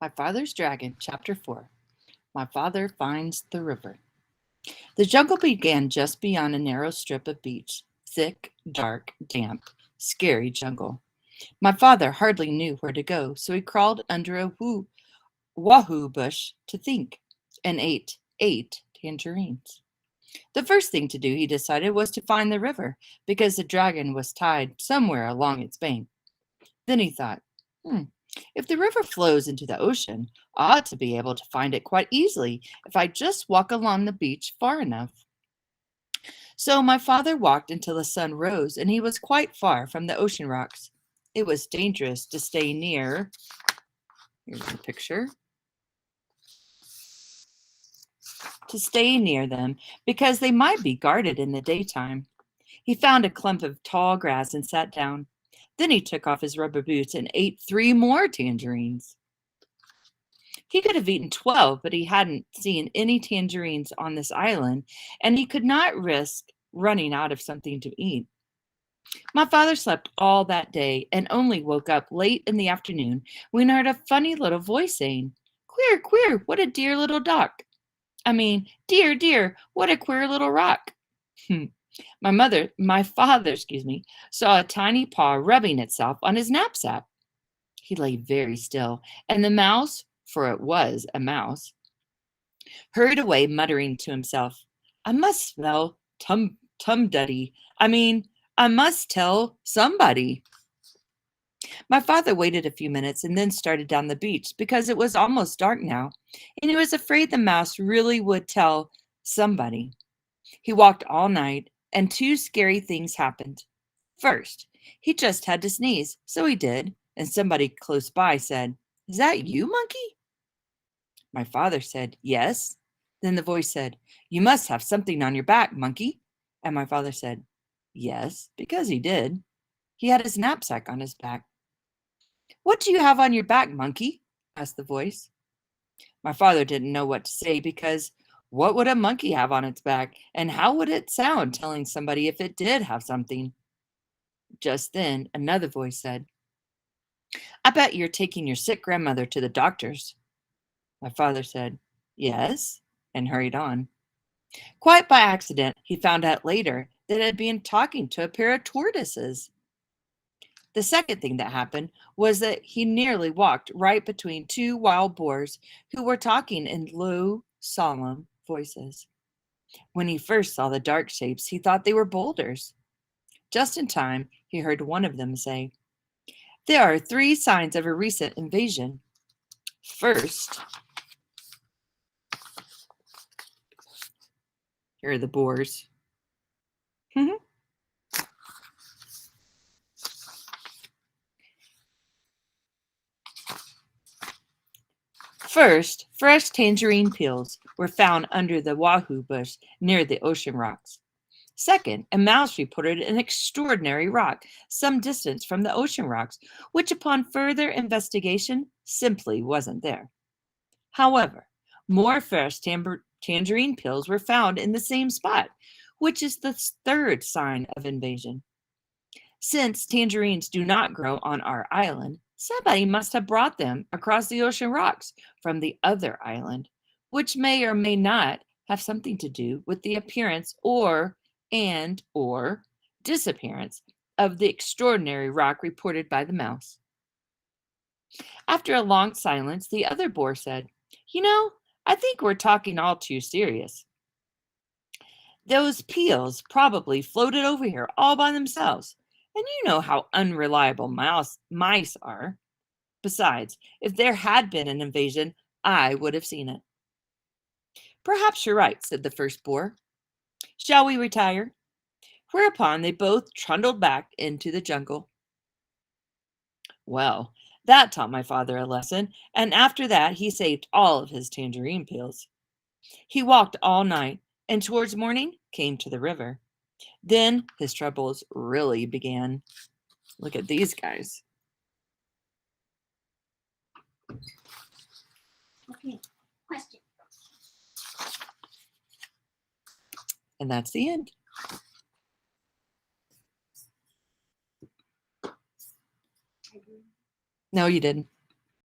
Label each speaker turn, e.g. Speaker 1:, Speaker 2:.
Speaker 1: My Father's Dragon, Chapter 4. My Father Finds the River. The jungle began just beyond a narrow strip of beach. Thick, dark, damp, scary jungle. My father hardly knew where to go, so he crawled under a wahoo bush to think, and ate tangerines. The first thing to do, he decided, was to find the river, because the dragon was tied somewhere along its bank. Then he thought, if the river flows into the ocean, I ought to be able to find it quite easily if I just walk along the beach far enough. So my father walked until the sun rose, and he was quite far from the ocean rocks. It was dangerous to stay near. Here's the picture. To stay near them because they might be guarded in the daytime. He found a clump of tall grass and sat down. Then he took off his rubber boots and ate 3 more tangerines. He could have eaten 12, but he hadn't seen any tangerines on this island, and he could not risk running out of something to eat. My father slept all that day and only woke up late in the afternoon when he heard a funny little voice saying, "Queer, queer, what a dear little duck. Dear, dear, what a queer little rock." My father, saw a tiny paw rubbing itself on his knapsack. He lay very still, and the mouse, for it was a mouse, hurried away, muttering to himself, "I must smell tum-duddy. I must tell somebody." My father waited a few minutes and then started down the beach because it was almost dark now, and he was afraid the mouse really would tell somebody. He walked all night, and 2 scary things happened. First, he just had to sneeze, so he did, and somebody close by said, "Is that you, monkey?" My father said, "Yes." Then the voice said, "You must have something on your back, monkey." And my father said, "Yes," because he did. He had his knapsack on his back. "What do you have on your back, monkey?" asked the voice. My father didn't know what to say because what would a monkey have on its back, and how would it sound telling somebody if it did have something? Just then, another voice said, "I bet you're taking your sick grandmother to the doctor's." My father said, "Yes," and hurried on. Quite by accident, he found out later that it had been talking to a pair of tortoises. The second thing that happened was that he nearly walked right between 2 wild boars who were talking in low, solemn voices. When he first saw the dark shapes, he thought they were boulders. Just in time, he heard one of them say, "There are 3 signs of a recent invasion. First," here are the boars. First, fresh tangerine peels were found under the wahoo bush near the ocean rocks. Second, a mouse reported an extraordinary rock some distance from the ocean rocks, which upon further investigation simply wasn't there. However, more fresh tangerine peels were found in the same spot, which is the third sign of invasion. Since tangerines do not grow on our island, somebody must have brought them across the ocean rocks from the other island, which may or may not have something to do with the appearance or disappearance of the extraordinary rock reported by the mouse. After a long silence, the other boar said, I think we're talking all too serious. Those peels probably floated over here all by themselves, and you know how unreliable mice are. Besides, if there had been an invasion, I would have seen it." "Perhaps you're right," said the first boar. "Shall we retire?" Whereupon they both trundled back into the jungle. Well, that taught my father a lesson, and after that he saved all of his tangerine peels. He walked all night, and towards morning came to the river. Then his troubles really began. Look at these guys.
Speaker 2: Okay, question.
Speaker 1: And that's the end. No, you didn't.